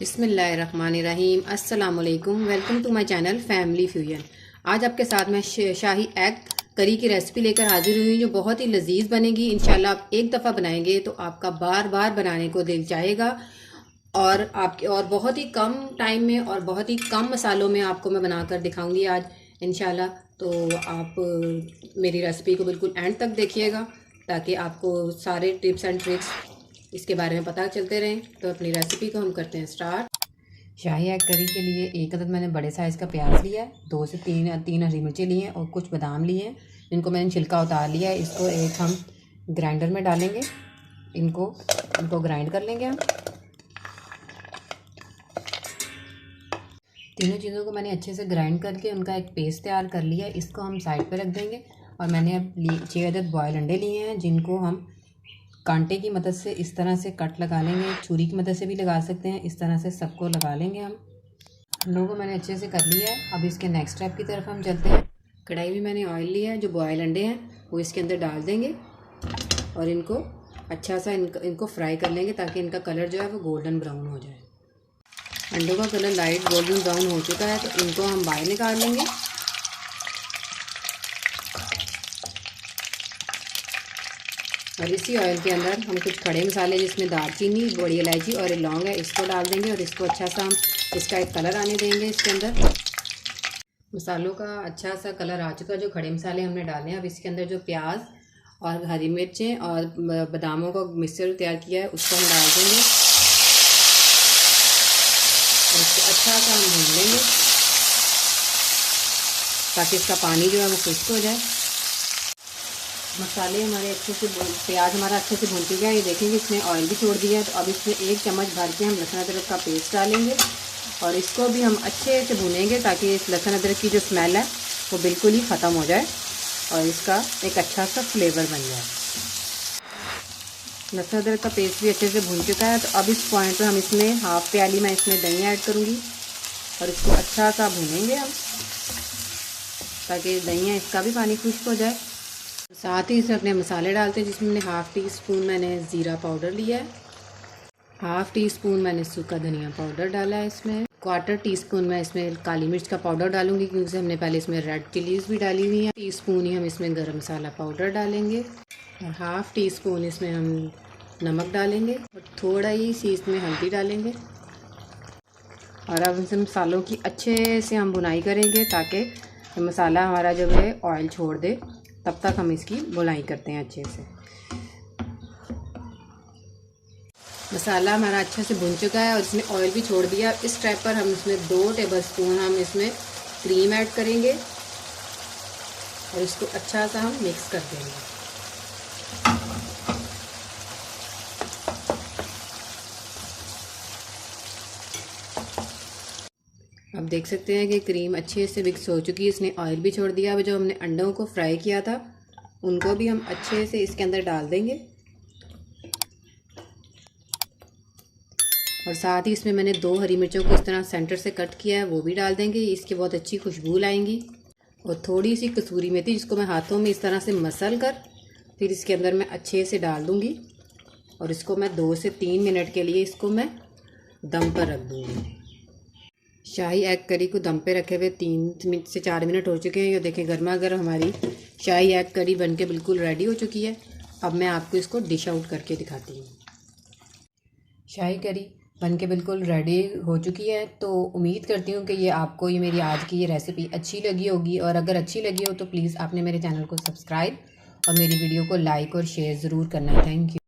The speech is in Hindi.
बिस्मिल्लाहिर्रहमानिर्रहीम। अस्सलामुअलैकुम। Welcome to my channel family fusion. आज आपके साथ मैं शाही एग करी की रेसिपी लेकर हाजिर हुई जो बहुत ही लजीज बनेगी। इंशाल्लाह आप एक दफ़ा बनाएंगे तो आपका बार बार बनाने को दिल चाहेगा। और आपके और बहुत ही कम टाइम में और बहुत ही कम मसालों में आपको मैं बनाकर दिखाऊंगी आज इंशाल्लाह। तो आप मेरी रेसिपी को बिल्कुल एंड तक देखिएगा ताकि आपको सारे टिप्स एंड ट्रिक्स इसके बारे में पता चलते रहें। तो अपनी रेसिपी को हम करते हैं स्टार्ट। शाही एग करी के लिए एक अदद मैंने बड़े साइज़ का प्याज लिया है, 2 से 3 हरी मिर्चें ली हैं और कुछ बादाम लिए हैं जिनको मैंने छिलका उतार लिया है। इसको एक हम ग्राइंडर में डालेंगे, इनको ग्राइंड कर लेंगे हम। तीनों चीज़ों को मैंने अच्छे से ग्राइंड करके उनका एक पेस्ट तैयार कर लिया है। इसको हम साइड पर रख देंगे। और मैंने अब 6 अदद बॉयल अंडे लिए हैं जिनको हम कांटे की मदद से इस तरह से कट लगा लेंगे। छुरी की मदद से भी लगा सकते हैं। इस तरह से सबको लगा लेंगे हम। अंडों को मैंने अच्छे से कर लिया है। अब इसके नेक्स्ट स्टेप की तरफ हम चलते हैं। कढ़ाई में मैंने ऑयल लिया है, जो बॉयल अंडे हैं वो इसके अंदर डाल देंगे और इनको अच्छा सा इनको फ्राई कर लेंगे ताकि इनका कलर जो है वो गोल्डन ब्राउन हो जाए। अंडों का कलर लाइट गोल्डन ब्राउन हो चुका है तो इनको हम बाहर निकाल लेंगे। और इसी ऑयल के अंदर हम कुछ खड़े मसाले जिसमें दालचीनी, बड़ी इलायची और लौंग है इसको डाल देंगे और इसको अच्छा सा हम इसका एक कलर आने देंगे। इसके अंदर मसालों का अच्छा सा कलर आ चुका है। जो खड़े मसाले हमने डाले हैं, अब इसके अंदर जो प्याज और हरी मिर्चें और बादामों का मिक्सचर तैयार किया है उसको हम डाल देंगे और इसको अच्छा सा हम भून लेंगे ताकि इसका पानी जो है वो खुश्क हो जाए। मसाले हमारे अच्छे से प्याज हमारा अच्छे से भून चुका है। ये देखेंगे इसने ऑयल भी छोड़ दिया है। तो अब इसमें 1 चम्मच भर के हम लहसुन अदरक का पेस्ट डालेंगे और इसको भी हम अच्छे से भूनेंगे ताकि इस लहसुन अदरक की जो स्मेल है वो बिल्कुल ही ख़त्म हो जाए और इसका एक अच्छा सा फ्लेवर बन जाए। लहसुन अदरक का पेस्ट भी अच्छे से भून चुका है। तो अब इस पॉइंट पर हम इसमें हाफ़ प्याली मैं इसमें दही ऐड करूँगी और इसको अच्छा सा भूनेंगे हम ताकि दही है इसका भी पानी खुश्क हो जाए। साथ ही इसमें अपने मसाले डालते हैं जिसमें 1/2 टीस्पून मैंने ज़ीरा पाउडर लिया है, 1/2 टीस्पून मैंने सूखा धनिया पाउडर डाला है, इसमें 1/4 टीस्पून मैं इसमें काली मिर्च का पाउडर डालूंगी क्योंकि हमने पहले इसमें रेड चिलीज़ भी डाली हुई है। टीस्पून ही हम इसमें गरम मसाला पाउडर डालेंगे और 1/2 टीस्पून इसमें हम नमक डालेंगे और थोड़ा ही सी इसमें हल्दी डालेंगे। और अब इन मसालों की अच्छे से हम भुनाई करेंगे ताकि मसाला हमारा जो है ऑयल छोड़ दे। तब तक हम इसकी बुनाई करते हैं अच्छे से। मसाला हमारा अच्छे से भुन चुका है और इसने ऑयल भी छोड़ दिया। इस स्टेप पर हम इसमें 2 टेबलस्पून हम इसमें क्रीम ऐड करेंगे और इसको अच्छा सा हम मिक्स कर देंगे। अब देख सकते हैं कि क्रीम अच्छे से मिक्स हो चुकी है, इसने ऑयल भी छोड़ दिया। अब जो हमने अंडों को फ्राई किया था उनको भी हम अच्छे से इसके अंदर डाल देंगे और साथ ही इसमें मैंने 2 हरी मिर्चों को इस तरह सेंटर से कट किया है वो भी डाल देंगे। इसकी बहुत अच्छी खुशबू लाएंगी। और थोड़ी सी कसूरी मेथी जिसको मैं हाथों में इस तरह से मसल कर फिर इसके अंदर मैं अच्छे से डाल दूँगी और इसको मैं 2 से 3 मिनट के लिए इसको मैं दम पर रख दूँगी। शाही एग करी को दम पे रखे हुए 3 से 4 मिनट हो चुके हैं। ये देखें गर्मा गर्म हमारी शाही एग करी बनके बिल्कुल रेडी हो चुकी है। अब मैं आपको इसको डिश आउट करके दिखाती हूँ। शाही करी बनके बिल्कुल रेडी हो चुकी है। तो उम्मीद करती हूँ कि ये मेरी आज की ये रेसिपी अच्छी लगी होगी और अगर अच्छी लगी हो तो प्लीज़ आपने मेरे चैनल को सब्सक्राइब और मेरी वीडियो को लाइक और शेयर ज़रूर करना है। Thank you.